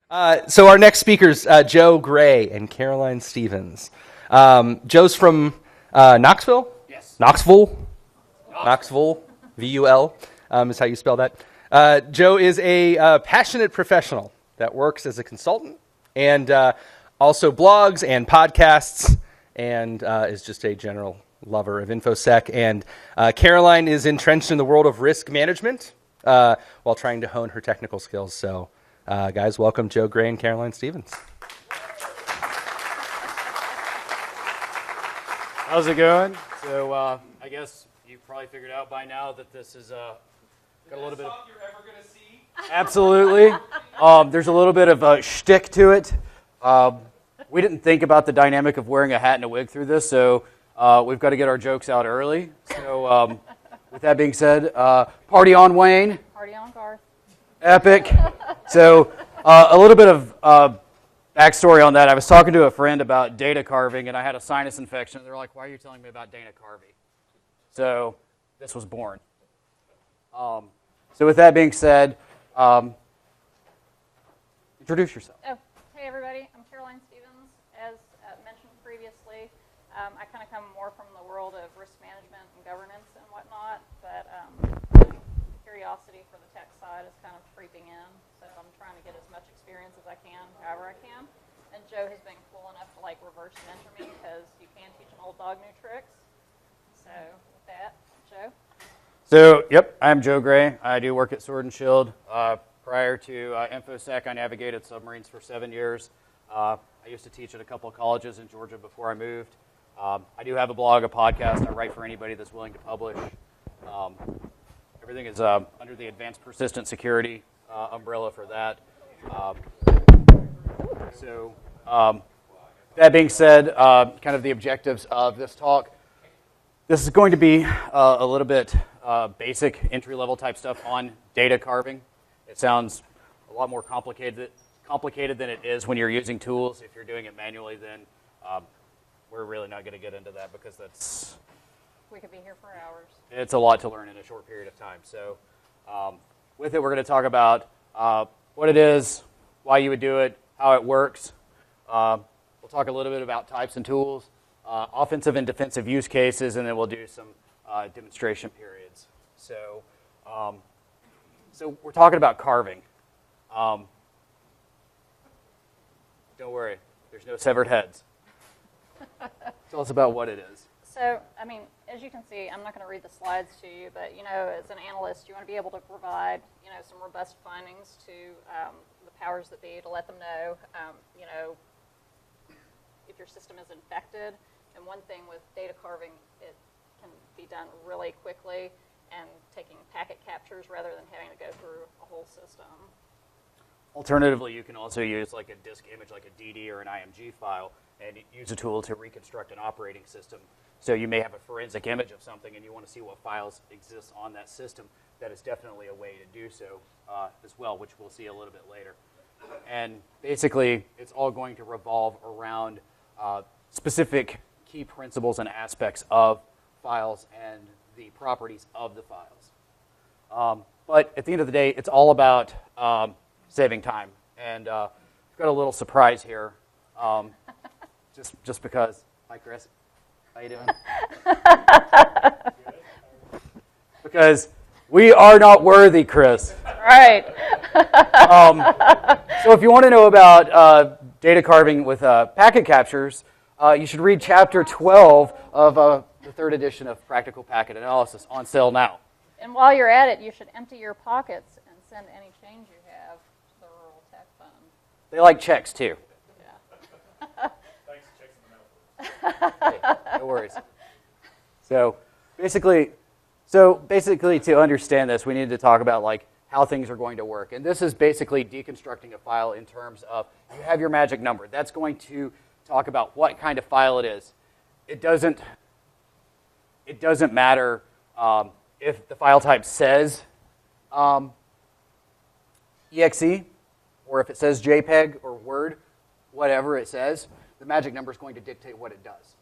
So our next speakers, Joe Gray and Caroline Stevens. Joe's from Knoxville? Yes. Knoxville, VUL is how you spell that. Joe is a passionate professional that works as a consultant and also blogs and podcasts and is just a general lover of InfoSec. And Caroline is entrenched in the world of risk management while trying to hone her technical skills. So guys, welcome Joe Gray and Caroline Stevens. How's it going? So I guess you probably figured out by now that this is got a little bit of you're ever going to see? Absolutely. There's a little bit of a shtick to it. We didn't think about the dynamic of wearing a hat and a wig through this, so we've got to get our jokes out early. So with that being said, party on, Wayne. Party on, Garth. Epic. So a little bit of backstory on that. I was talking to a friend about data carving, and I had a sinus infection. They were like, "Why are you telling me about Dana Carvey?" So this was born. So with that being said, introduce yourself. Oh, hey everybody, I'm Caroline Stevens. As mentioned previously, I kind of come more from the world of risk management and governance and whatnot, but curiosity for the tech side is kind of creeping in, so I'm trying to get as much experience as I can, however I can. And Joe has been cool enough to reverse mentor me because you can teach an old dog new tricks. So with that, Joe. So, yep, I'm Joe Gray. I do work at Sword and Shield. Prior to InfoSec, I navigated submarines for 7 years. I used to teach at a couple of colleges in Georgia before I moved. I do have a blog, a podcast. I write for anybody that's willing to publish. Everything is under the Advanced Persistent Security umbrella for that. So, that being said, kind of the objectives of this talk. This is going to be a little bit basic entry-level type stuff on data carving. It sounds a lot more complicated than it is when you're using tools. If you're doing it manually, then we're really not going to get into that because We could be here for hours. It's a lot to learn in a short period of time. So with it, we're going to talk about what it is, why you would do it, how it works. We'll talk a little bit about types and tools, offensive and defensive use cases, and then we'll do some demonstration periods. So we're talking about carving. Don't worry, there's no severed heads. Tell us about what it is. So, as you can see, I'm not going to read the slides to you, but, as an analyst, you want to be able to provide, some robust findings to the powers that be to let them know, if your system is infected. And one thing with data carving, it can be done really quickly and taking packet captures rather than having to go through a whole system. Alternatively, you can also use a disk image, like a DD or an IMG file, and use a tool to reconstruct an operating system. So you may have a forensic image of something and you want to see what files exist on that system. That is definitely a way to do so as well, which we'll see a little bit later. And basically, it's all going to revolve around specific key principles and aspects of files and the properties of the files. But at the end of the day, it's all about saving time. And we've got a little surprise here, just because. Hi, Chris. How you doing? Because we are not worthy, Chris. Right. So if you want to know about data carving with packet captures, you should read Chapter 12 of the third edition of Practical Packet Analysis, on sale now. And while you're at it, you should empty your pockets and send any change you have to the Rural Tech Fund. They like checks, too. Yeah. Hey, no worries. So basically, to understand this, we need to talk about how things are going to work. And this is basically deconstructing a file in terms of you have your magic number. That's going to talk about what kind of file it is. It doesn't matter if the file type says exe or if it says JPEG or Word, whatever it says. The magic number is going to dictate what it does.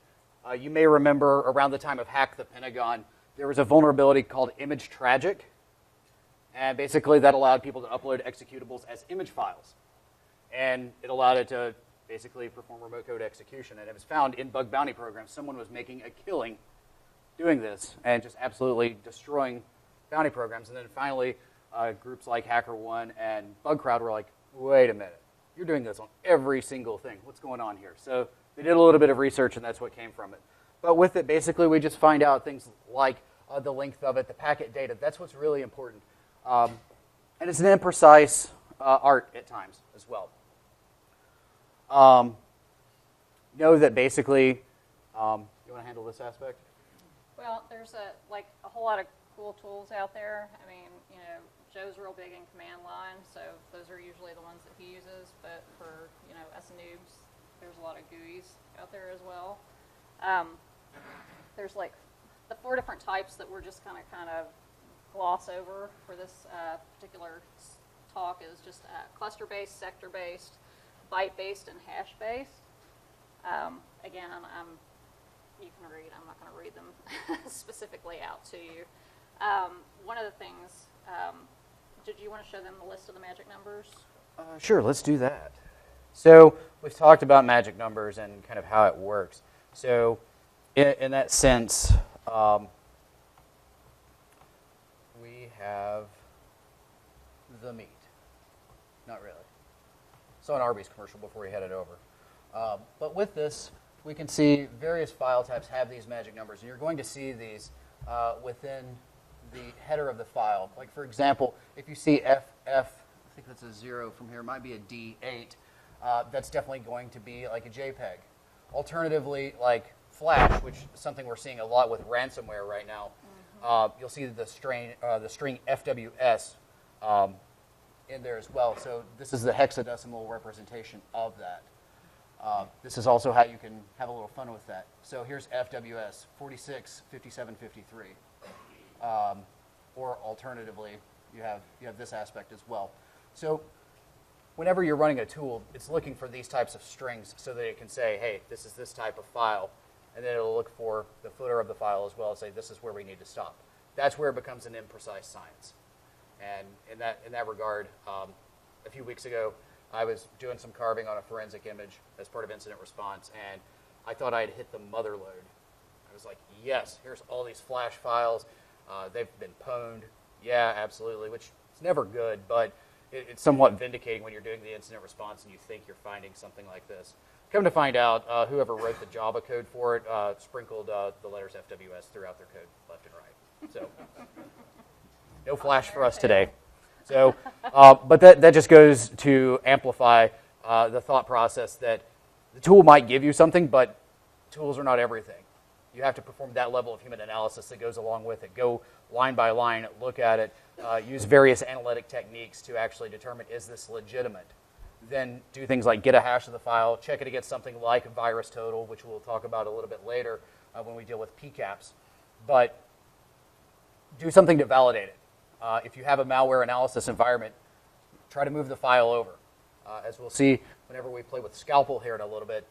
You may remember around the time of Hack the Pentagon, there was a vulnerability called Image Tragic. And basically that allowed people to upload executables as image files. and it allowed it to basically perform remote code execution. And it was found in bug bounty programs. Someone was making a killing doing this and just absolutely destroying bounty programs. And then finally, groups like HackerOne and BugCrowd were like, wait a minute, you're doing this on every single thing. What's going on here? So they did a little bit of research, and that's what came from it. But with it, basically, we just find out things like the length of it, the packet data. That's what's really important. And it's an imprecise art at times as well. Know that basically, you want to handle this aspect? Well, there's a whole lot of cool tools out there. I mean, Joe's real big in command line, so those are usually the ones that he uses. But for us noobs, there's a lot of GUIs out there as well. There's like the 4 different types that we're just kind of gloss over for this particular talk is just cluster-based, sector-based, byte-based, and hash-based. Again, you can read. I'm not going to read them specifically out to you. One of the things, did you want to show them the list of the magic numbers? Sure, let's do that. So we've talked about magic numbers and kind of how it works. So in that sense, we have the meat. Not really. Saw an Arby's commercial before we headed over. But with this, we can see various file types have these magic numbers. And you're going to see these within the header of the file. Like, for example, if you see FF, I think that's a 0 from here, it might be a D8, that's definitely going to be like a JPEG. Alternatively, like Flash, which is something we're seeing a lot with ransomware right now, you'll see the string FWS in there as well. So this is the hexadecimal representation of that. This is also how you can have a little fun with that. So here's FWS, 46, 57, 53. Or alternatively, you have this aspect as well. So whenever you're running a tool, it's looking for these types of strings so that it can say, hey, this is this type of file. And then it'll look for the footer of the file as well and say, this is where we need to stop. That's where it becomes an imprecise science. And in that regard, a few weeks ago, I was doing some carving on a forensic image as part of incident response, and I thought I had hit the mother lode. I was like, yes, here's all these Flash files. They've been pwned. Yeah, absolutely, which is never good, but it's somewhat vindicating when you're doing the incident response and you think you're finding something like this. Come to find out, whoever wrote the Java code for it sprinkled the letters FWS throughout their code left and right. So no Flash for us today. So, but that just goes to amplify the thought process that the tool might give you something, but tools are not everything. You have to perform that level of human analysis that goes along with it. Go line by line, look at it, use various analytic techniques to actually determine, is this legitimate? Then do things like get a hash of the file, check it against something like VirusTotal, which we'll talk about a little bit later when we deal with PCAPs. But do something to validate it. If you have a malware analysis environment, try to move the file over. As we'll see whenever we play with Scalpel here in a little bit,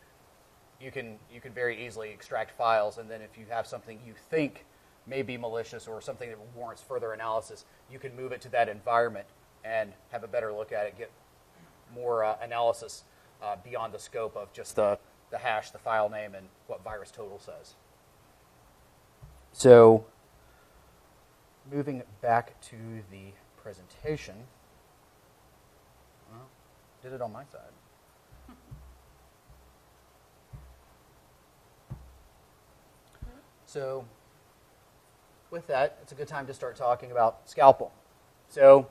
you can very easily extract files, and then if you have something you think may be malicious or something that warrants further analysis, you can move it to that environment and have a better look at it, get more analysis beyond the scope of just the hash, the file name, and what VirusTotal says. So moving back to the presentation. Well, did it on my side. So with that, it's a good time to start talking about Scalpel. So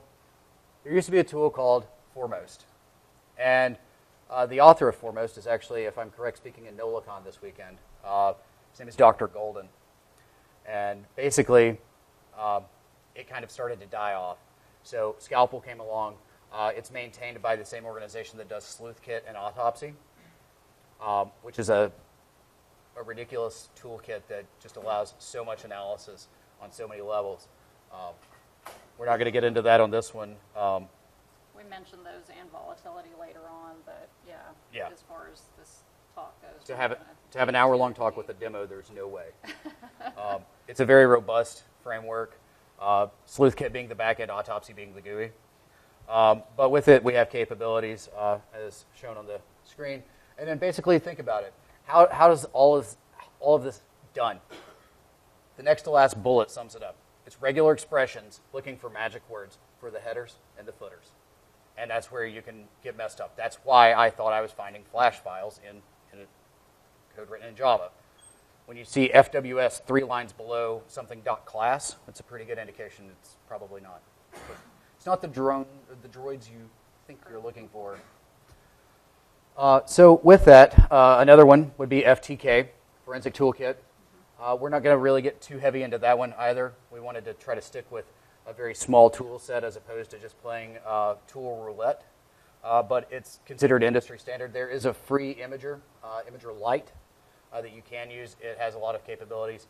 there used to be a tool called Foremost. And the author of Foremost is actually, if I'm correct, speaking in NOLACon this weekend. His name is Dr. Golden. And basically, it kind of started to die off. So Scalpel came along. It's maintained by the same organization that does SleuthKit and Autopsy, which is a ridiculous toolkit that just allows so much analysis on so many levels. We're not going to get into that on this one. We mentioned those and volatility later on, but yeah. As far as this talk goes. To have an hour-long talk with a demo, there's no way. It's a very robust framework. SleuthKit being the backend, Autopsy being the GUI. But with it, we have capabilities as shown on the screen. And then basically think about it. How does all of this done? The next to last bullet sums it up. It's regular expressions looking for magic words for the headers and the footers. And that's where you can get messed up. That's why I thought I was finding flash files in a code written in Java. When you see FWS 3 lines below something .class, that's a pretty good indication it's probably not. It's not the droids you think you're looking for. So with that, another one would be FTK, Forensic Toolkit. We're not going to really get too heavy into that one either. We wanted to try to stick with a very small tool set as opposed to just playing tool roulette. But it's considered industry standard. There is a free Imager, Imager Lite, that you can use. It has a lot of capabilities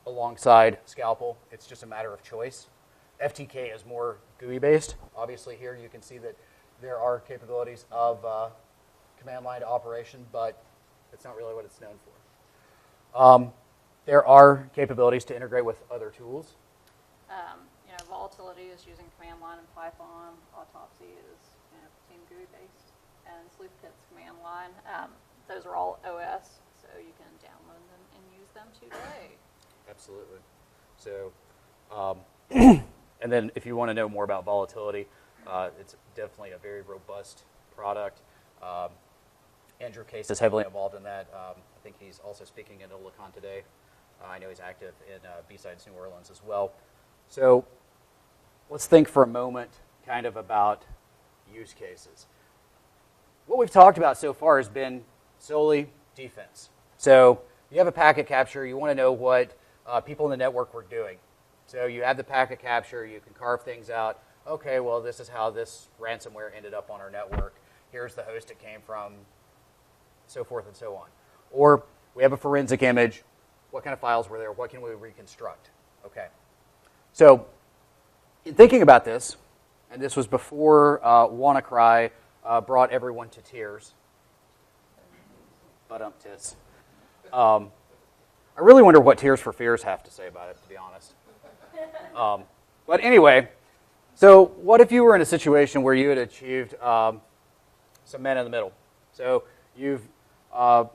alongside Scalpel. It's just a matter of choice. FTK is more GUI-based. Obviously here you can see that there are capabilities of command line operation, but it's not really what it's known for. There are capabilities to integrate with other tools. Volatility is using command line in Python. Autopsy is Team GUI based, and SleuthKit's command line. Those are all OS, so you can download them and use them today. Absolutely. So, and then if you want to know more about volatility, it's definitely a very robust product. Andrew Case is heavily involved in that. I think he's also speaking at Olicon today. I know he's active in BSides New Orleans as well. So let's think for a moment kind of about use cases. What we've talked about so far has been solely defense. So you have a packet capture. You want to know what people in the network were doing. So you have the packet capture. You can carve things out. Okay, well, this is how this ransomware ended up on our network. Here's the host it came from, so forth and so on. Or we have a forensic image. What kind of files were there? What can we reconstruct? Okay. So in thinking about this, and this was before WannaCry brought everyone to tears, but I really wonder what Tears for Fears have to say about it, to be honest. But anyway, so what if you were in a situation where you had achieved some man in the middle? So you've done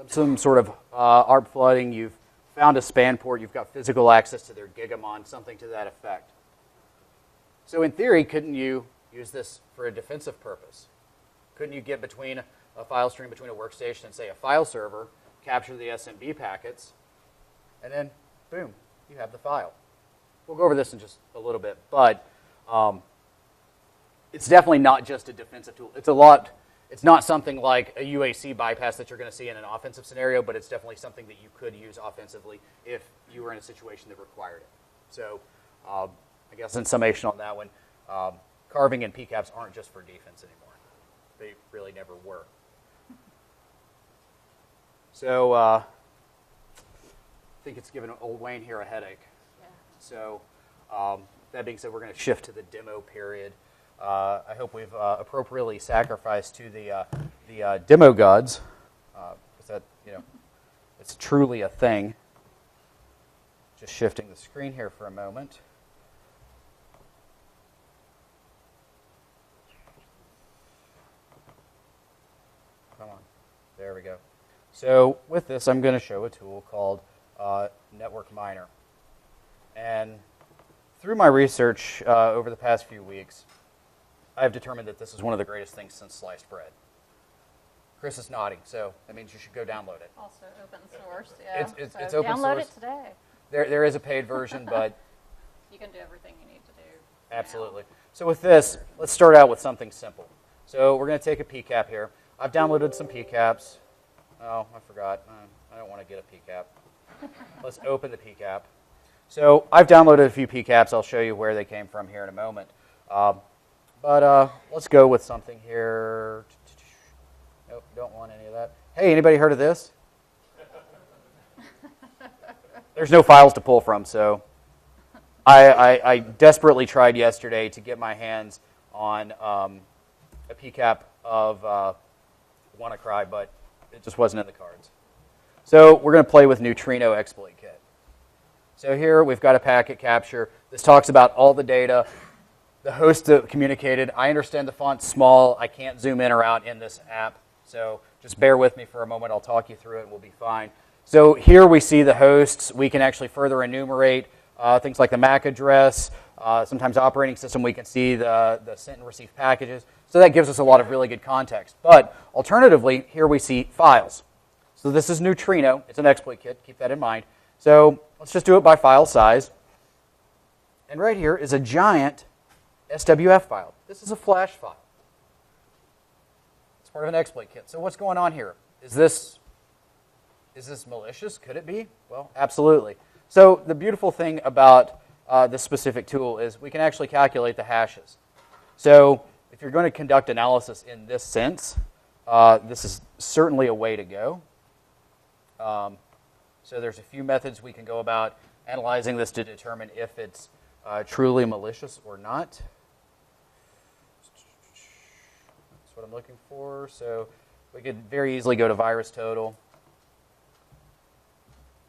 some sort of ARP flooding, you've found a span port, you've got physical access to their Gigamon, something to that effect. So in theory, couldn't you use this for a defensive purpose? Couldn't you get between a file stream between a workstation and, say, a file server, capture the SMB packets, and then, boom, you have the file. We'll go over this in just a little bit, but it's definitely not just a defensive tool. It's not something like a UAC bypass that you're going to see in an offensive scenario, but it's definitely something that you could use offensively if you were in a situation that required it. So I guess in summation on that one, carving and PCAPs aren't just for defense anymore. They really never were. So I think it's given old Wayne here a headache. Yeah. So that being said, we're going to shift to the demo period. I hope we've appropriately sacrificed to the demo gods, because that, it's truly a thing. Just shifting the screen here for a moment. Come on, there we go. So with this, I'm going to show a tool called Network Miner, and through my research over the past few weeks, I've determined that this is one of the greatest things since sliced bread. Chris is nodding, so that means you should go download it. Also open source, yeah. It's open source. Download it today. There is a paid version, but you can do everything you need to do. Absolutely. So with this, let's start out with something simple. So we're going to take a PCAP here. I've downloaded some PCAPs. Oh, I forgot. I don't want to get a PCAP. Let's open the PCAP. So I've downloaded a few PCAPs. I'll show you where they came from here in a moment. But let's go with something here. Nope, don't want any of that. Hey, anybody heard of this? There's no files to pull from, so I desperately tried yesterday to get my hands on a PCAP of WannaCry, but it just wasn't in the cards. So we're going to play with Neutrino Exploit Kit. So here we've got a packet capture. This talks about all the data the host that communicated. I understand the font's small. I can't zoom in or out in this app. So just bear with me for a moment. I'll talk you through it and we'll be fine. So here we see the hosts. We can actually further enumerate things like the MAC address, sometimes operating system. We can see the sent and received packages. So that gives us a lot of really good context. But alternatively, here we see files. So this is Neutrino. It's an exploit kit. Keep that in mind. So let's just do it by file size. And right here is a giant SWF file. This is a flash file. It's part of an exploit kit. So what's going on here? Is this malicious? Could it be? Well, absolutely. So the beautiful thing about this specific tool is we can actually calculate the hashes. So if you're going to conduct analysis in this sense, this is certainly a way to go. So there's a few methods we can go about analyzing this to determine if it's truly malicious or not. That's what I'm looking for. So we could very easily go to virus total.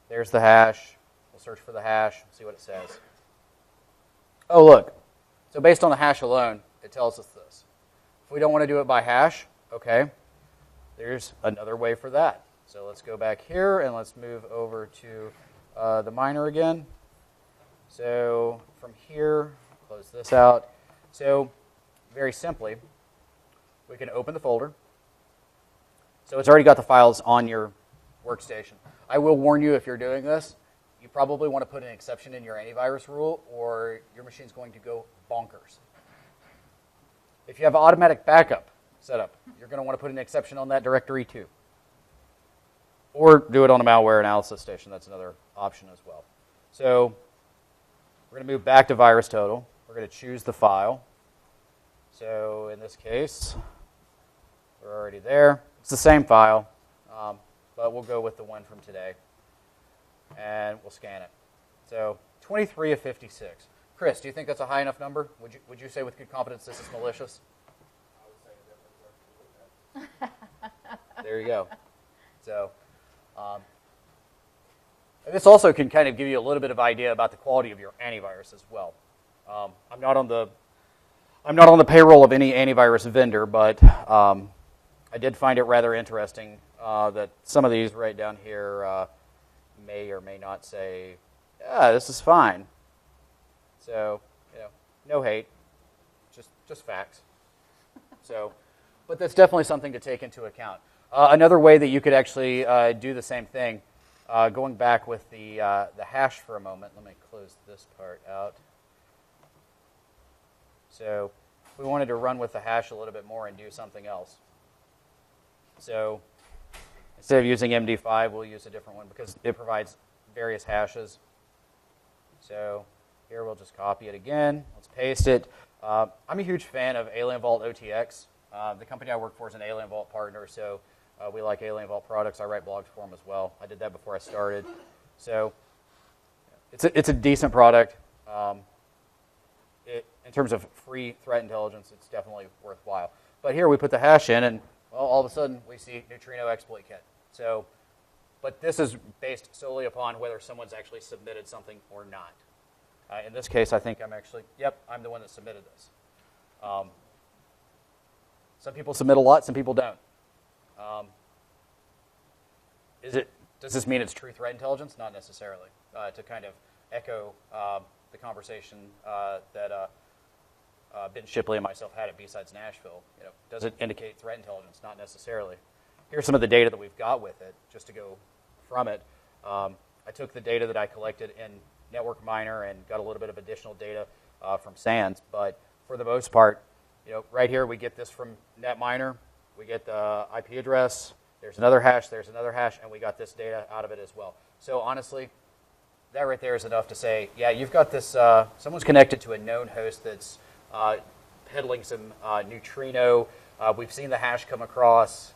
There's the hash. We'll search for the hash, see what it says. Oh, look. So based on the hash alone, it tells us this. If we don't want to do it by hash, okay, there's another way for that. So let's go back here and let's move over to the miner again. So from here, close this out. So very simply, we can open the folder. So it's already got the files on your workstation. I will warn you, if you're doing this, you probably want to put an exception in your antivirus rule or your machine's going to go bonkers. If you have automatic backup set up, you're going to want to put an exception on that directory too. Or do it on a malware analysis station. That's another option as well. So we're going to move back to virus total. We're going to choose the file. So in this case, we're already there. It's the same file, but we'll go with the one from today. And we'll scan it. So 23 of 56. Chris, do you think that's a high enough number? Would you say with good confidence this is malicious? I would say a different. There you go. So this also can kind of give you a little bit of idea about the quality of your antivirus as well. I'm not on the payroll of any antivirus vendor, but I did find it rather interesting that some of these right down here may or may not say, yeah, this is fine. So, no hate, just facts. So, but that's definitely something to take into account. Another way that you could actually do the same thing, going back with the hash for a moment. Let me close this part out. So, we wanted to run with the hash a little bit more and do something else. So, instead of using MD5, we'll use a different one because it provides various hashes. So here we'll just copy it again. Let's paste it. I'm a huge fan of Alien Vault OTX. The company I work for is an Alien Vault partner, so we like Alien Vault products. I write blogs for them as well. I did that before I started. So it's a decent product. In terms of free threat intelligence, it's definitely worthwhile. But here we put the hash in, and well, all of a sudden we see Neutrino exploit kit. So, but this is based solely upon whether someone's actually submitted something or not. In this case, I think I'm the one that submitted this. Some people submit a lot, some people don't. Does this mean it's true threat intelligence? Not necessarily. To kind of echo the conversation that Ben Shipley and myself had at BSides Nashville, does it indicate threat intelligence? Not necessarily. Here's some of the data that we've got with it, just to go from it. I took the data that I collected in Network Miner and got a little bit of additional data from SANS, but for the most part, right here we get this from Netminer. We get the IP address. There's another hash, and we got this data out of it as well. So honestly, that right there is enough to say, yeah, you've got this, someone's connected to a known host that's peddling some neutrino. We've seen the hash come across,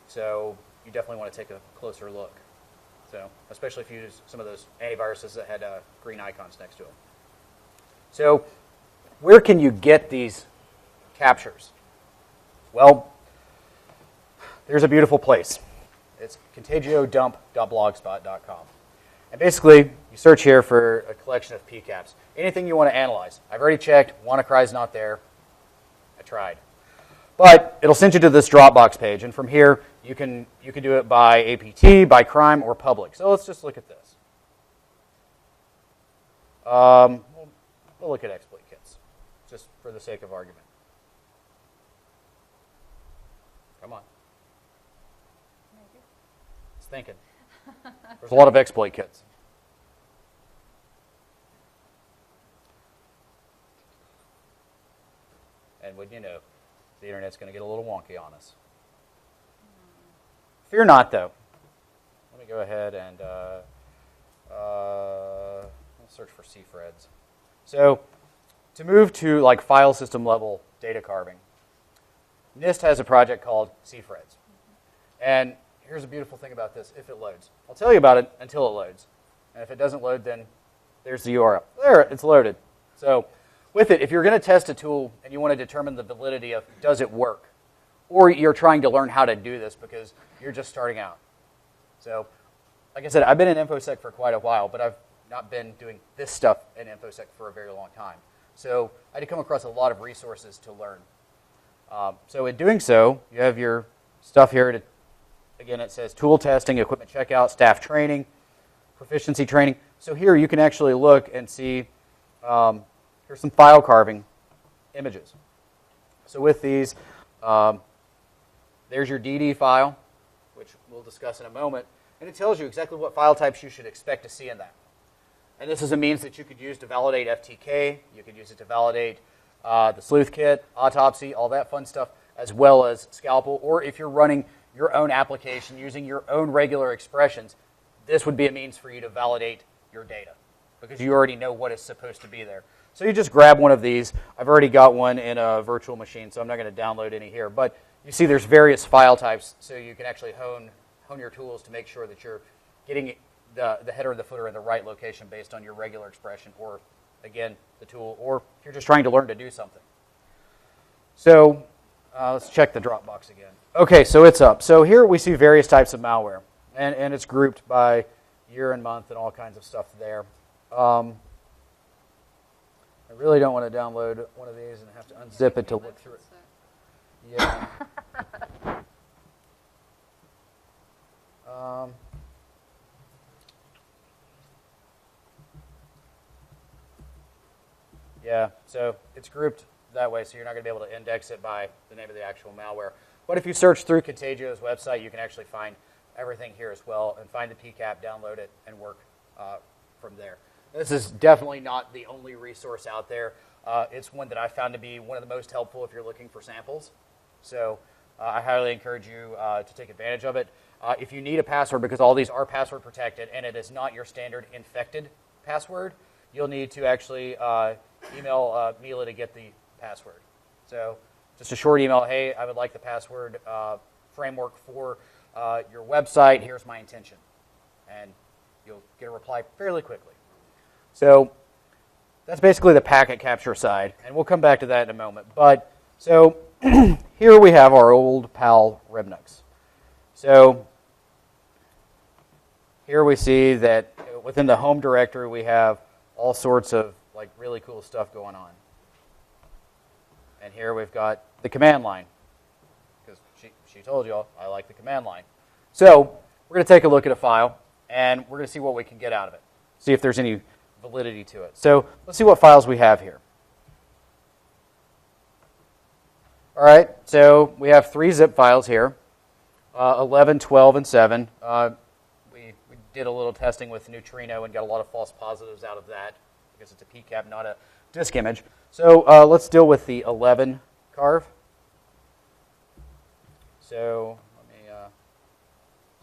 so you definitely want to take a closer look. So, especially if you use some of those antiviruses that had green icons next to them. So, where can you get these captures? Well, there's a beautiful place. It's contagiodump.blogspot.com. And basically, you search here for a collection of PCAPs. Anything you want to analyze. I've already checked. WannaCry is not there. I tried. But it'll send you to this Dropbox page. And from here, you can do it by APT, by crime, or public. So let's just look at this. We'll look at exploit kits, just for the sake of argument. Come on. It's thinking. There's a lot of exploit kits. And wouldn't you know, the internet's going to get a little wonky on us. Fear not, though. Let me go ahead and search for CFREDs. So, to move to like file system level data carving, NIST has a project called CFREDs. And here's a beautiful thing about this, if it loads. I'll tell you about it until it loads. And if it doesn't load, then there's the URL. There, it's loaded. So with it, if you're going to test a tool and you want to determine the validity of does it work, or you're trying to learn how to do this because you're just starting out. So, like I said, I've been in InfoSec for quite a while, but I've not been doing this stuff in InfoSec for a very long time. So I had to come across a lot of resources to learn. So in doing so, you have your stuff here. Again, it says tool testing, equipment checkout, staff training, proficiency training. So here you can actually look and see, here's some file carving images. So with these, there's your DD file, which we'll discuss in a moment, and it tells you exactly what file types you should expect to see in that. And this is a means that you could use to validate FTK. You could use it to validate the sleuth kit, autopsy, all that fun stuff, as well as scalpel. Or if you're running your own application using your own regular expressions, this would be a means for you to validate your data because you already know what is supposed to be there. So you just grab one of these. I've already got one in a virtual machine, so I'm not going to download any here. But you see there's various file types, so you can actually hone your tools to make sure that you're getting the header and the footer in the right location based on your regular expression or, again, the tool, or if you're just trying to learn to do something. So let's check the Dropbox again. Okay, so it's up. So here we see various types of malware, and it's grouped by year and month and all kinds of stuff there. I really don't want to download one of these and have to unzip it to look through it. Yeah. Yeah, so it's grouped that way, so you're not going to be able to index it by the name of the actual malware. But if you search through Contagio's website, you can actually find everything here as well and find the PCAP, download it, and work from there. This is definitely not the only resource out there. It's one that I found to be one of the most helpful if you're looking for samples. So I highly encourage you to take advantage of it. If you need a password, because all these are password protected, and it is not your standard infected password, you'll need to actually email Mila to get the password. So just a short email, hey, I would like the password framework for your website. Here's my intention. And you'll get a reply fairly quickly. So that's basically the packet capture side, and we'll come back to that in a moment. But so here we have our old pal Ribnux. So here we see that within the home directory we have all sorts of like really cool stuff going on. And here we've got the command line, because she told you all I like the command line. So we're going to take a look at a file, and we're going to see what we can get out of it, see if there's any validity to it. So let's see what files we have here. All right, so we have 3 zip files here, 11, 12, and 7. We did a little testing with Neutrino and got a lot of false positives out of that because it's a PCAP, not a disk image. So let's deal with the 11 carve. So let me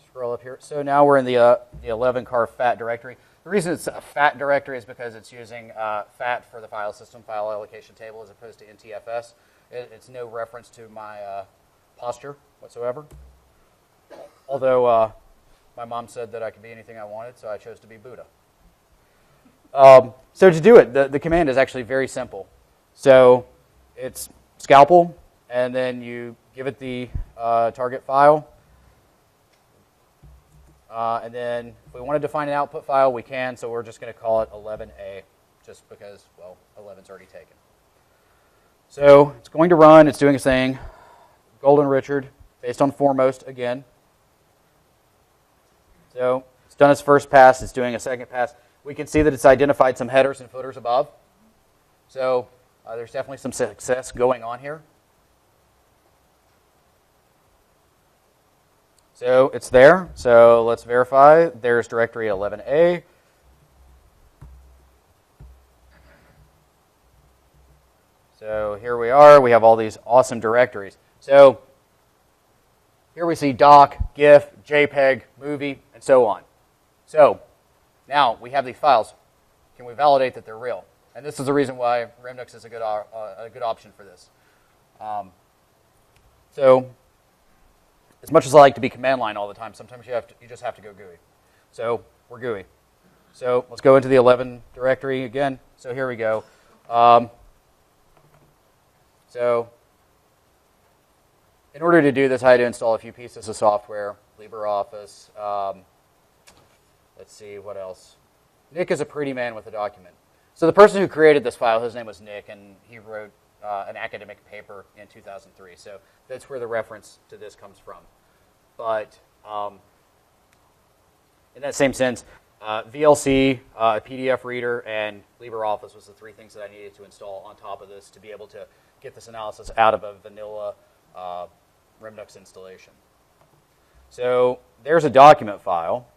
scroll up here. So now we're in the 11 carve FAT directory. The reason it's a FAT directory is because it's using FAT for the file system, file allocation table, as opposed to NTFS. It's no reference to my posture whatsoever. Although my mom said that I could be anything I wanted, so I chose to be Buddha. So to do it, the command is actually very simple. So it's scalpel, and then you give it the target file. And then if we want to define an output file, we can. So we're just going to call it 11A, just because, well, 11's already taken. So it's going to run. It's doing its thing. Golden Richard, based on foremost again. So it's done its first pass. It's doing a second pass. We can see that it's identified some headers and footers above. So there's definitely some success going on here. So it's there. So let's verify. There's directory 11A. So here we are. We have all these awesome directories. So here we see doc, GIF, JPEG, movie, and so on. So now we have these files. Can we validate that they're real? And this is the reason why Remnux is a good option for this. So as much as I like to be command line all the time, sometimes you just have to go GUI. So we're GUI. So let's go into the 11 directory again. So here we go. So in order to do this, I had to install a few pieces of software. LibreOffice. Let's see, what else? Nick is a pretty man with a document. So the person who created this file, his name was Nick, and he wrote an academic paper in 2003. So that's where the reference to this comes from. But in that same sense, VLC, PDF reader, and LibreOffice was the three things that I needed to install on top of this to be able to get this analysis out of a vanilla Remnux installation. So there's a document file.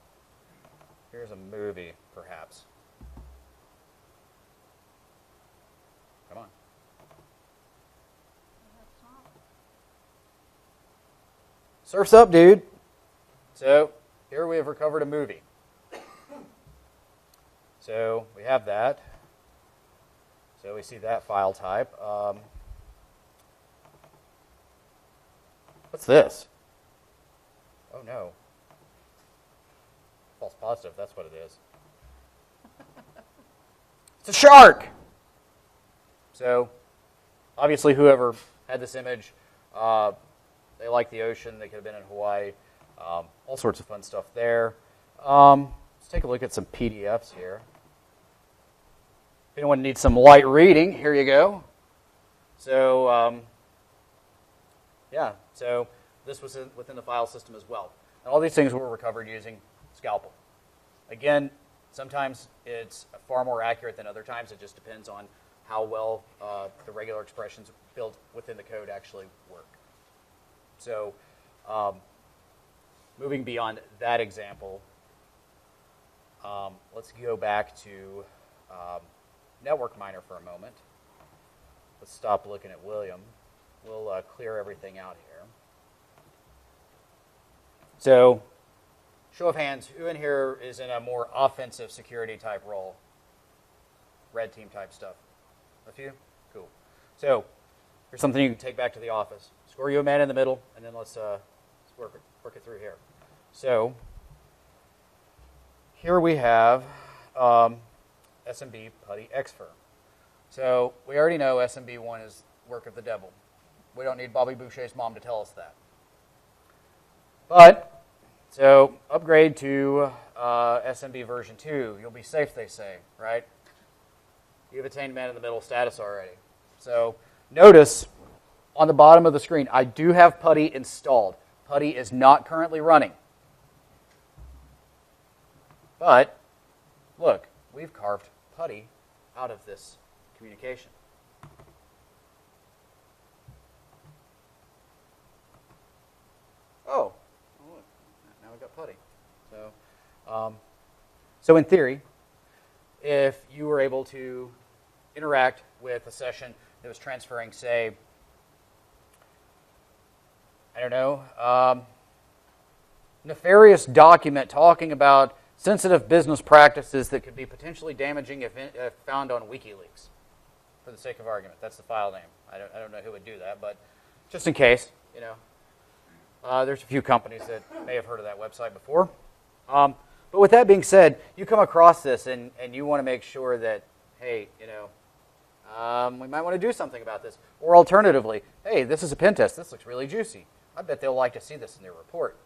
Here's a movie, perhaps. Come on. Surf's up, dude. So here we have recovered a movie. So we have that. So we see that file type. What's this? Oh no. False positive, that's what it is. It's a shark! So, obviously whoever had this image, they like the ocean, they could have been in Hawaii, all sorts of fun stuff there. Let's take a look at some PDFs here. If anyone needs some light reading, here you go. So, yeah, so this was within the file system as well. And all these things were recovered using Scalpel. Again, sometimes it's far more accurate than other times. It just depends on how well the regular expressions built within the code actually work. So moving beyond that example, let's go back to Network Miner for a moment. Let's stop looking at William. We'll clear everything out here. So, show of hands, who in here is in a more offensive security type role? Red team type stuff. A few? Cool. So, here's something you can take back to the office. Score you a man in the middle, and then let's work it through here. So, here we have SMB Putty Exfer. So, we already know SMB1 is work of the devil. We don't need Bobby Boucher's mom to tell us that. But, so upgrade to SMB version 2. You'll be safe, they say, right? You've attained man-in-the-middle status already. So notice on the bottom of the screen, I do have Putty installed. Putty is not currently running. But, look, we've carved Putty out of this communication. Oh, look, now we've got Putty. So in theory, if you were able to interact with a session that was transferring, say, I don't know, nefarious document talking about sensitive business practices that could be potentially damaging if found on WikiLeaks, for the sake of argument. That's the file name. I don't know who would do that, but just in case, you know. There's a few companies that may have heard of that website before. But with that being said, you come across this and you want to make sure that, hey, you know, we might want to do something about this. Or alternatively, hey, this is a pen test. This looks really juicy. I bet they'll like to see this in their report.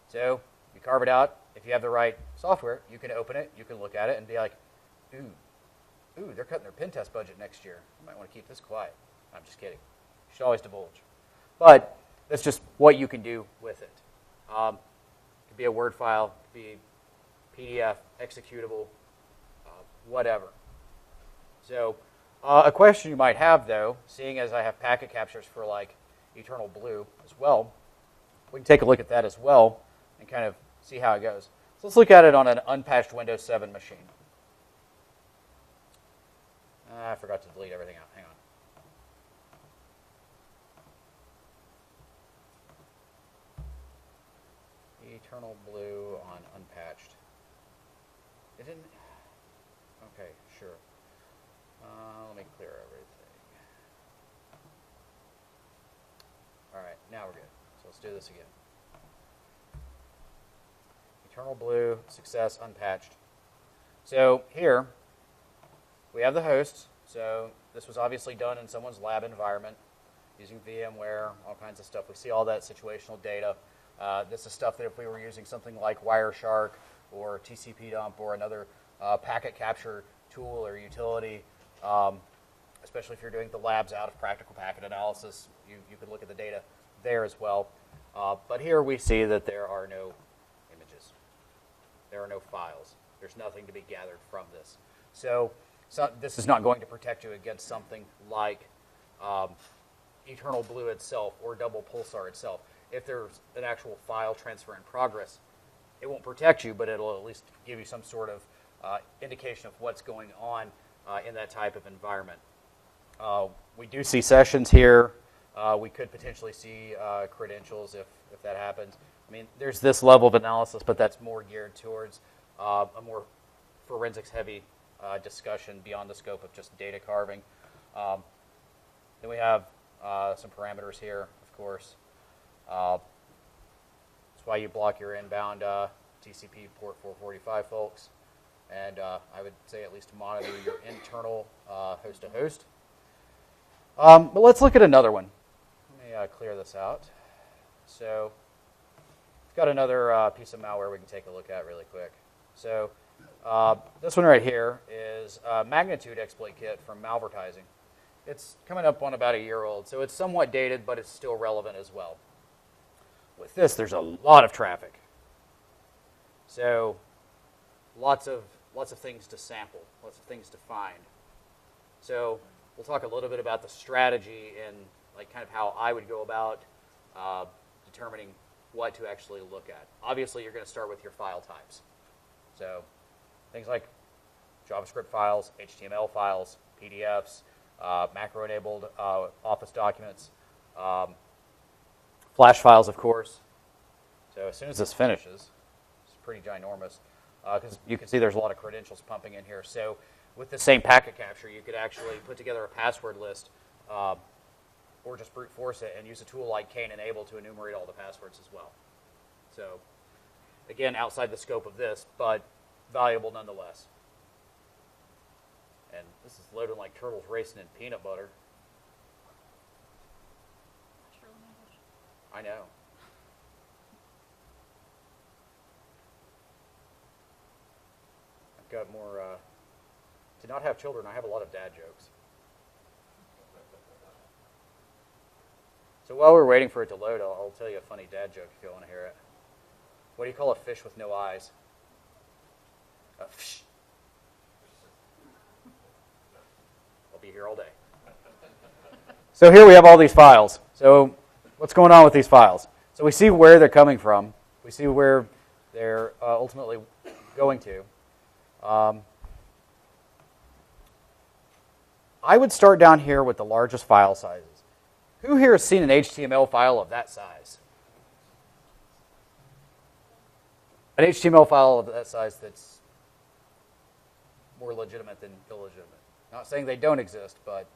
So You carve it out. If you have the right software, you can open it, you can look at it, and be like, ooh, they're cutting their pen test budget next year. You might want to keep this quiet. I'm just kidding. You should always divulge. But that's just what you can do with it. It could be a Word file, it could be PDF, executable, whatever. So a question you might have, though, seeing as I have packet captures for like Eternal Blue as well, we can take a look at that as well and kind of see how it goes. So let's look at it on an unpatched Windows 7 machine. I forgot to delete everything out. Hang on. Eternal Blue on unpatched. It didn't. Okay, sure. Let me clear everything. All right, now we're good. So let's do this again. Eternal Blue, success, unpatched. So here, we have the hosts. So this was obviously done in someone's lab environment using VMware, all kinds of stuff. We see all that situational data. This is stuff that if we were using something like Wireshark or TCP dump or another packet capture tool or utility, especially if you're doing the labs out of practical packet analysis, you could look at the data there as well. But here we see that there are no images. There are no files. There's nothing to be gathered from this. So this is not going to protect you against something like Eternal Blue itself or Double Pulsar itself. If there's an actual file transfer in progress, it won't protect you, but it'll at least give you some sort of indication of what's going on in that type of environment. We do see sessions here. We could potentially see credentials if that happens. I mean, there's this level of analysis, but that's more geared towards a more forensics-heavy discussion beyond the scope of just data carving. Then we have some parameters here, of course. That's why you block your inbound TCP port 445, folks. And I would say at least monitor your internal host-to-host. But let's look at another one. Let me clear this out. So we've got another piece of malware we can take a look at really quick. So this one right here is a Magnitude exploit kit from Malvertising. It's coming up on about a year old, so it's somewhat dated, but it's still relevant as well. With this, there's a lot of traffic. So lots of things to sample, lots of things to find. So we'll talk a little bit about the strategy and like kind of how I would go about determining what to actually look at. Obviously, you're going to start with your file types. So things like JavaScript files, HTML files, PDFs, macro-enabled Office documents, Flash files, of course. So as soon as this finishes, it's pretty ginormous, because you can see there's a lot of credentials pumping in here. So with the same packet capture, you could actually put together a password list or just brute force it and use a tool like Kane Enable to enumerate all the passwords as well. So again, outside the scope of this, but valuable nonetheless. And this is loaded like turtles racing in peanut butter. I know. I've got more, to not have children, I have a lot of dad jokes. So while we're waiting for it to load, I'll tell you a funny dad joke if you want to hear it. What do you call a fish with no eyes? A fish. I'll be here all day. So here we have all these files. So what's going on with these files? So we see where they're coming from. We see where they're ultimately going to. I would start down here with the largest file sizes. Who here has seen an HTML file of that size? An HTML file of that size that's more legitimate than illegitimate. Not saying they don't exist, but...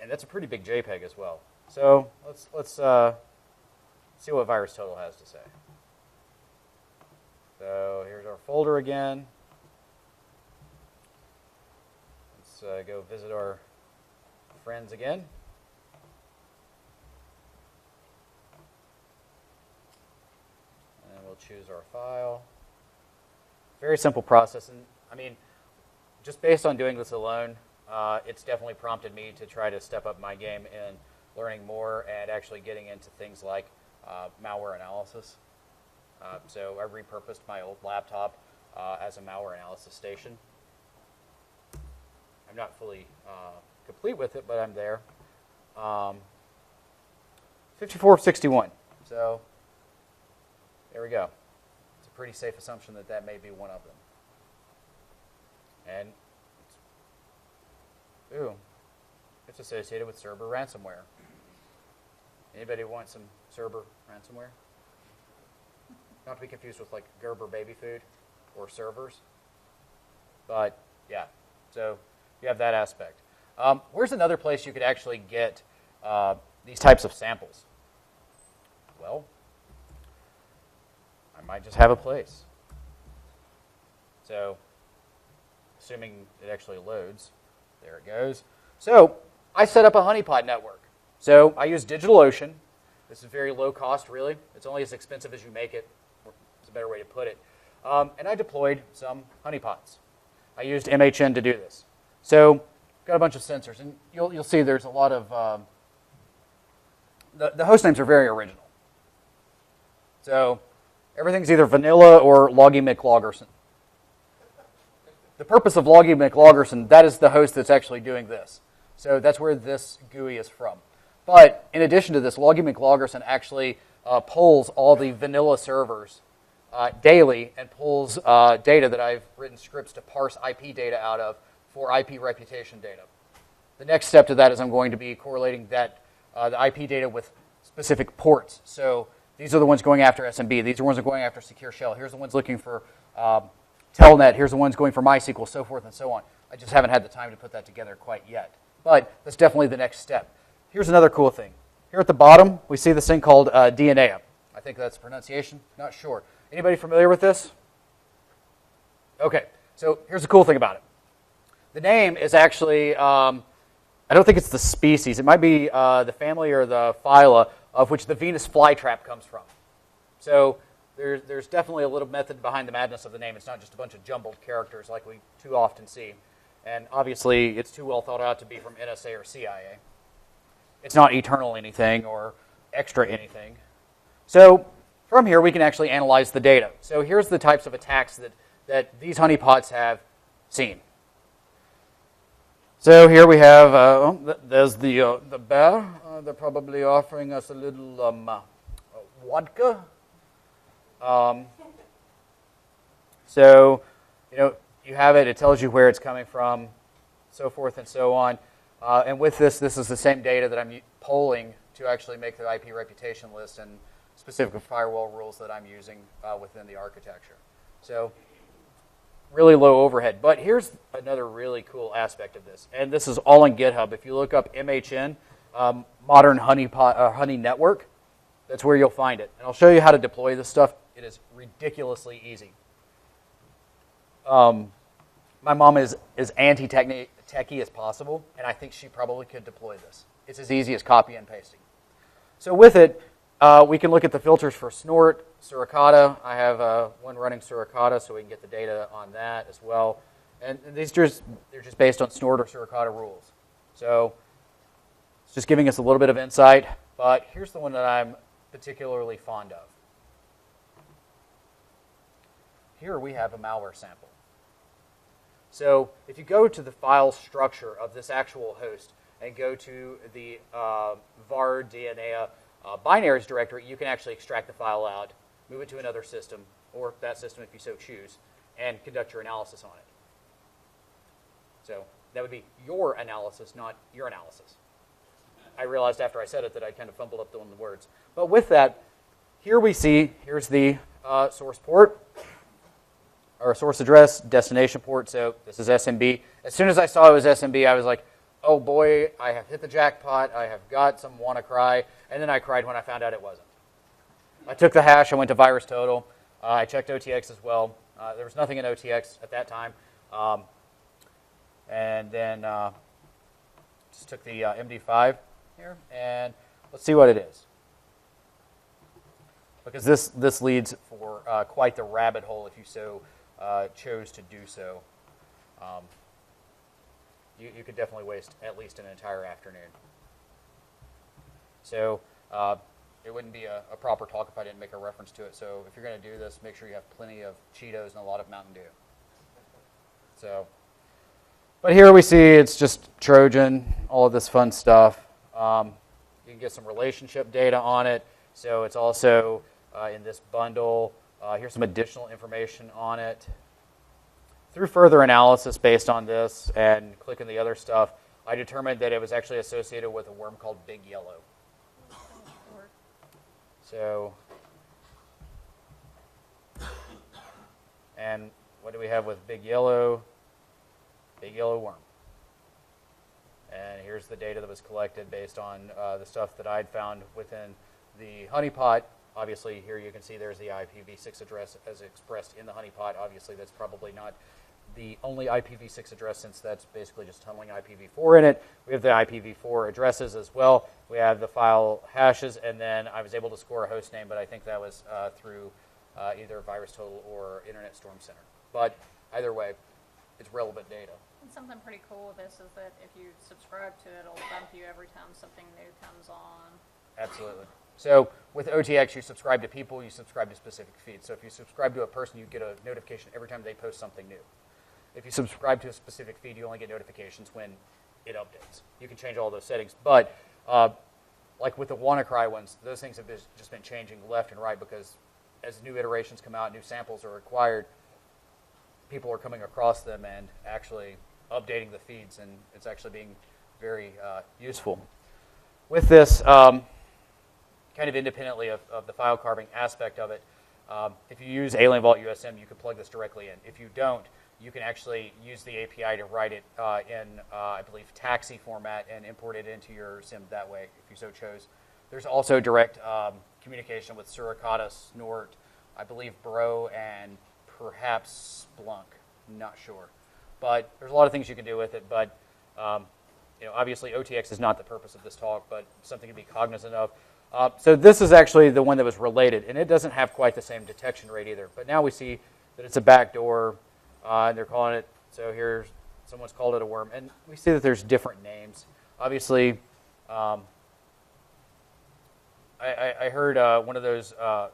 And that's a pretty big JPEG as well. So let's see what VirusTotal has to say. So here's our folder again. Let's go visit our friends again. choose our file. Very simple process, and I mean, just based on doing this alone, it's definitely prompted me to try to step up my game in learning more and actually getting into things like malware analysis. So I repurposed my old laptop as a malware analysis station. I'm not fully complete with it, but I'm there. 5461. So there we go. It's a pretty safe assumption that that may be one of them. And it's associated with Cerber ransomware. Anybody want some Cerber ransomware? Not to be confused with like Gerber baby food or servers. But yeah, so you have that aspect. Where's another place you could actually get these types of samples? Well, I might just have a place. So, assuming it actually loads, there it goes. So, I set up a honeypot network. So, I use DigitalOcean. This is very low cost, really. It's only as expensive as you make it. It's a better way to put it. And I deployed some honeypots. I used MHN to do this. So, got a bunch of sensors, and you'll see there's a lot of the host names are very original. So, everything's either vanilla or Loggy McLogerson. The purpose of Loggy McLogerson, that is the host that's actually doing this. So that's where this GUI is from. But in addition to this, Loggy McLogerson actually polls all the vanilla servers daily and pulls data that I've written scripts to parse IP data out of for IP reputation data. The next step to that is I'm going to be correlating that the IP data with specific ports. So these are the ones going after SMB. These are the ones that are going after Secure Shell. Here's the ones looking for Telnet. Here's the ones going for MySQL, so forth and so on. I just haven't had the time to put that together quite yet. But that's definitely the next step. Here's another cool thing. Here at the bottom, we see this thing called DNA. I think that's pronunciation. Not sure. Anybody familiar with this? Okay. So here's the cool thing about it. The name is actually, I don't think it's the species. It might be the family or the phyla of which the Venus flytrap comes from. So there's definitely a little method behind the madness of the name. It's not just a bunch of jumbled characters like we too often see. And obviously, it's too well thought out to be from NSA or CIA. It's not eternal anything or extra anything. So from here, we can actually analyze the data. So here's the types of attacks that these honeypots have seen. So here we have, there's the bear. They're probably offering us a little vodka. So, you have it. It tells you where it's coming from, so forth and so on. And with this is the same data that I'm polling to actually make the IP reputation list and specific firewall rules that I'm using within the architecture. So, really low overhead. But here's another really cool aspect of this. And this is all in GitHub. If you look up MHN, Modern Honey Network, that's where you'll find it. And I'll show you how to deploy this stuff. It is ridiculously easy. My mom is as anti-techie as possible, and I think she probably could deploy this. It's as easy as copy and pasting. So with it, we can look at the filters for Snort, Suricata. I have one running Suricata, so we can get the data on that as well. And they're just based on Snort or Suricata rules. So it's just giving us a little bit of insight. But here's the one that I'm particularly fond of. Here we have a malware sample. So if you go to the file structure of this actual host and go to the var DNA binaries directory, you can actually extract the file out, move it to another system, or that system if you so choose, and conduct your analysis on it. So that would be your analysis, not your analysis. I realized after I said it that I kind of fumbled up on the words. But with that, here we see, here's the source port, or source address, destination port, so this is SMB. As soon as I saw it was SMB, I was like, oh boy, I have hit the jackpot, I have got some WannaCry, and then I cried when I found out it wasn't. I took the hash, I went to VirusTotal, I checked OTX as well. There was nothing in OTX at that time. And then just took the MD5 here, and let's see what it is. because this leads for quite the rabbit hole if you so chose to do so. You could definitely waste at least an entire afternoon. So it wouldn't be a proper talk if I didn't make a reference to it. So if you're going to do this, make sure you have plenty of Cheetos and a lot of Mountain Dew. So, but here we see it's just Trojan, all of this fun stuff. You can get some relationship data on it. So it's also in this bundle. Here's some additional information on it. Through further analysis based on this and clicking the other stuff, I determined that it was actually associated with a worm called Big Yellow. So, and what do we have with Big Yellow? Big Yellow worm. And here's the data that was collected based on the stuff that I'd found within the honeypot. Obviously, here you can see there's the IPv6 address as expressed in the honeypot. Obviously, that's probably not the only IPv6 address, since that's basically just tunneling IPv4 in it. We have the IPv4 addresses as well. We have the file hashes, and then I was able to score a host name, but I think that was through either VirusTotal or Internet Storm Center. But either way, it's relevant data. And something pretty cool with this is that if you subscribe to it, it'll bump you every time something new comes on. Absolutely. So with OTX, you subscribe to people, you subscribe to specific feeds. So if you subscribe to a person, you get a notification every time they post something new. If you subscribe to a specific feed, you only get notifications when it updates. You can change all those settings. But like with the WannaCry ones, those things have just been changing left and right, because as new iterations come out, new samples are required, people are coming across them and actually updating the feeds, and it's actually being very useful. With this, kind of independently of the file carving aspect of it, if you use Alien Vault USM, you can plug this directly in. If you don't, you can actually use the API to write it in, I believe, taxi format and import it into your SIM that way, if you so chose. There's also direct communication with Suricata, Snort, I believe Bro, and perhaps Splunk. I'm not sure. But there's a lot of things you can do with it. But obviously OTX is not the purpose of this talk, but something to be cognizant of. So this is actually the one that was related, and it doesn't have quite the same detection rate either. But now we see that it's a backdoor, and they're calling it, so here's, someone's called it a worm. And we see that there's different names. Obviously, I heard one of those, I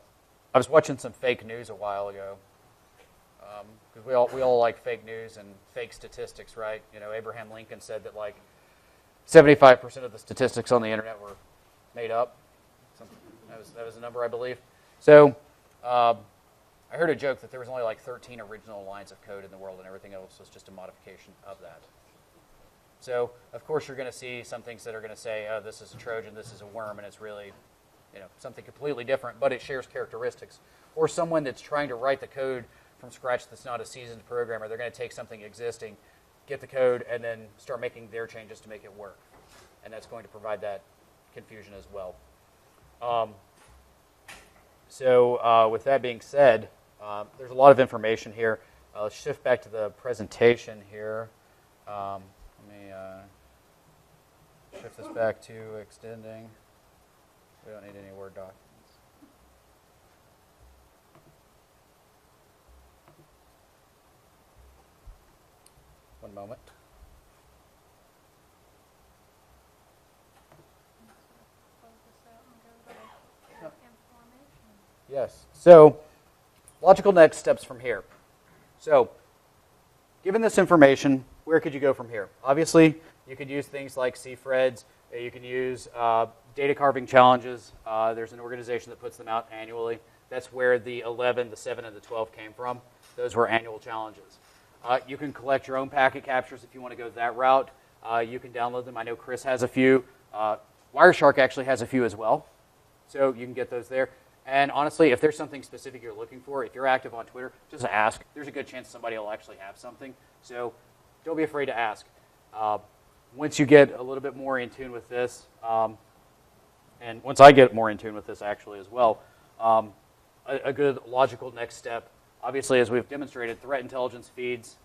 was watching some fake news a while ago, because we all like fake news and fake statistics, right? Abraham Lincoln said that like 75% of the statistics on the internet were made up. That was a number, I believe. So I heard a joke that there was only like 13 original lines of code in the world, and everything else was just a modification of that. So of course you're going to see some things that are going to say, oh, this is a Trojan, this is a worm, and it's really something completely different, but it shares characteristics. Or someone that's trying to write the code from scratch that's not a seasoned programmer, they're going to take something existing, get the code, and then start making their changes to make it work. And that's going to provide that confusion as well. So with that being said, there's a lot of information here. Let's shift back to the presentation here. Let me shift this back to extending. We don't need any Word documents. One moment. Yes. So, logical next steps from here. So, given this information, where could you go from here? Obviously, you could use things like CFREDs. You can use data carving challenges. There's an organization that puts them out annually. That's where the 11, the 7, and the 12 came from. Those were annual challenges. You can collect your own packet captures if you want to go that route. You can download them. I know Chris has a few. Wireshark actually has a few as well. So you can get those there. And honestly, if there's something specific you're looking for, if you're active on Twitter, just ask. There's a good chance somebody will actually have something. So don't be afraid to ask. Once you get a little bit more in tune with this, and once I get more in tune with this actually as well, a good logical next step, obviously as we've demonstrated, threat intelligence feeds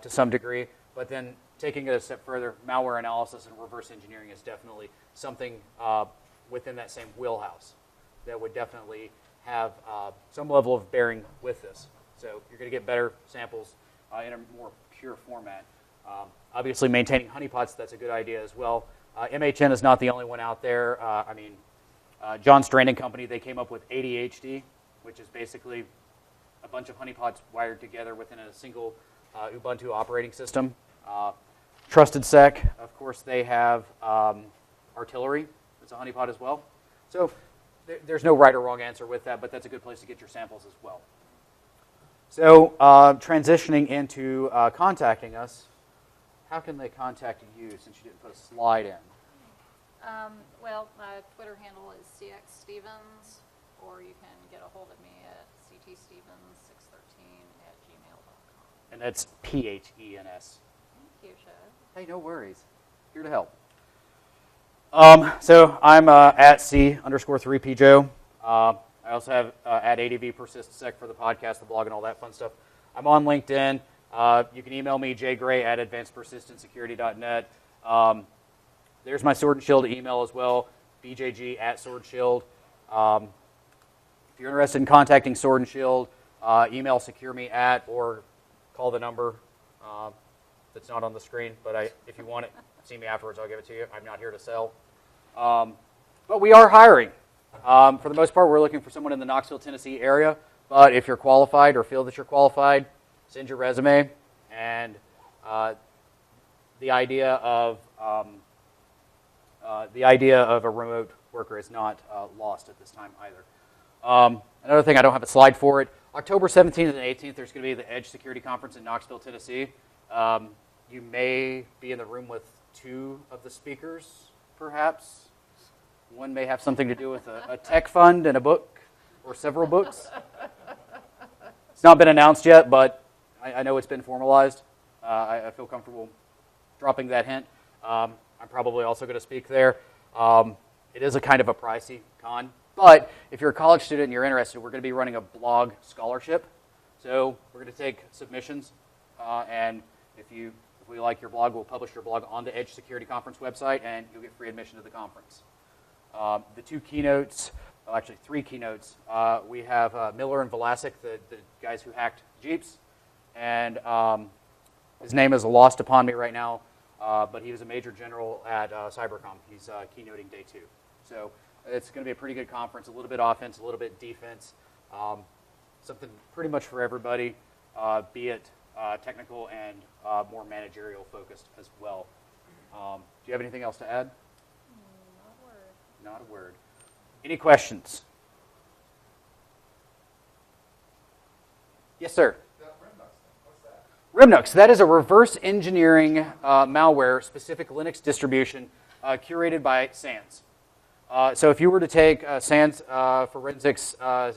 to some degree, but then taking it a step further, malware analysis and reverse engineering is definitely something within that same wheelhouse that would definitely have some level of bearing with this. So you're going to get better samples in a more pure format. Obviously, maintaining honeypots, that's a good idea as well. MHN is not the only one out there. John Strand and Company, they came up with ADHD, which is basically a bunch of honeypots wired together within a single Ubuntu operating system. Trusted Sec, of course, they have Artillery. It's a honeypot as well. So there's no right or wrong answer with that, but that's a good place to get your samples as well. So transitioning into contacting us, how can they contact you since you didn't put a slide in? Well, my Twitter handle is cxstevens, or you can get a hold of me at ctstevens613@gmail.com. And that's PHENS. Thank you, Chad. Hey, no worries. Here to help. So I'm at C_3PJoe. I also have at ADV PersistSec for the podcast, the blog, and all that fun stuff. I'm on LinkedIn. You can email me, jgray@advancedpersistentsecurity.net. There's my Sword and Shield email as well, bjg@SwordShield. If you're interested in contacting Sword and Shield, email secureme@ or call the number that's not on the screen. But if you want it, see me afterwards, I'll give it to you. I'm not here to sell. But we are hiring. For the most part, we're looking for someone in the Knoxville, Tennessee area. But if you're qualified or feel that you're qualified, send your resume. And the idea of a remote worker is not lost at this time either. Another thing, I don't have a slide for it. October 17th and 18th, there's going to be the Edge Security Conference in Knoxville, Tennessee. You may be in the room with two of the speakers, perhaps. One may have something to do with a tech fund and a book, or several books. It's not been announced yet, but I know it's been formalized. I feel comfortable dropping that hint. I'm probably also going to speak there. It is a kind of a pricey con, but if you're a college student and you're interested, we're going to be running a blog scholarship. So we're going to take submissions, and if we like your blog, we'll publish your blog on the Edge Security Conference website, and you'll get free admission to the conference. The two keynotes, well, actually three keynotes, we have Miller and Velasic, the guys who hacked Jeeps, and his name is lost upon me right now, but he was a major general at Cybercom. He's keynoting day 2. So it's going to be a pretty good conference, a little bit offense, a little bit defense, something pretty much for everybody, be it technical and more managerial focused as well. Do you have anything else to add? Not a word. Any questions? Yes, sir. Rimnux, that is a reverse engineering malware specific Linux distribution curated by SANS. So if you were to take SANS Forensics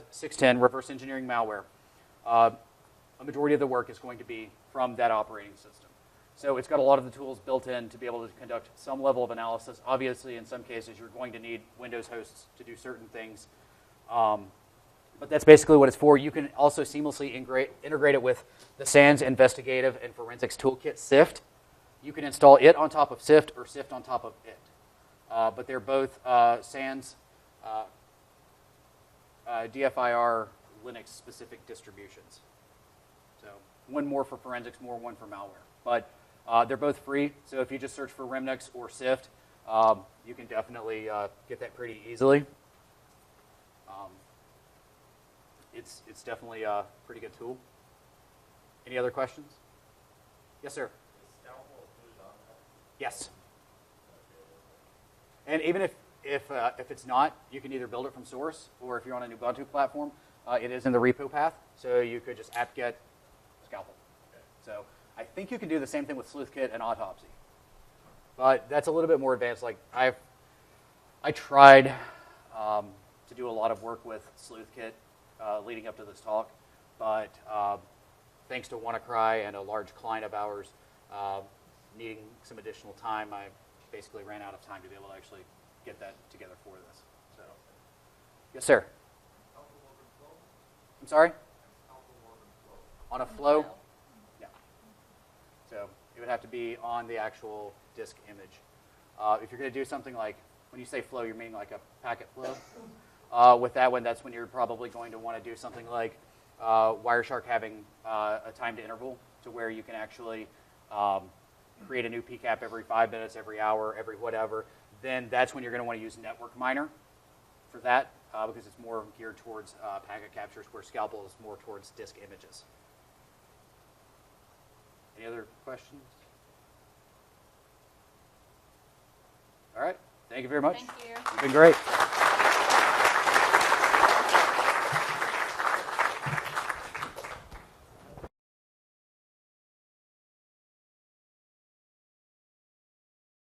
610 reverse engineering malware, a majority of the work is going to be from that operating system. So it's got a lot of the tools built in to be able to conduct some level of analysis. Obviously, in some cases, you're going to need Windows hosts to do certain things. But that's basically what it's for. You can also seamlessly integrate it with the SANS Investigative and Forensics Toolkit, SIFT. You can install it on top of SIFT or SIFT on top of it. But they're both SANS DFIR Linux-specific distributions. So one more for forensics, one for malware. But they're both free, so if you just search for Rimnux or SIFT, you can definitely get that pretty easily. It's definitely a pretty good tool. Any other questions? Yes, sir. Yes. And even if it's not, you can either build it from source, or if you're on an Ubuntu platform, it is in the repo path, so you could just apt-get Scalpel. Okay. So I think you can do the same thing with SleuthKit and Autopsy, but that's a little bit more advanced. Like I tried to do a lot of work with SleuthKit leading up to this talk, but thanks to WannaCry and a large client of ours needing some additional time, I basically ran out of time to be able to actually get that together for this. So, yes, sir. I'm sorry? On a flow? Yeah. So it would have to be on the actual disk image. If you're going to do something like, when you say flow, you mean like a packet flow? With that one, that's when you're probably going to want to do something like Wireshark having a timed interval to where you can actually create a new PCAP every 5 minutes, every hour, every whatever. Then that's when you're going to want to use Network Miner for that because it's more geared towards packet captures, where Scalpel is more towards disk images. Any other questions? All right. Thank you very much. Thank you. You've been great.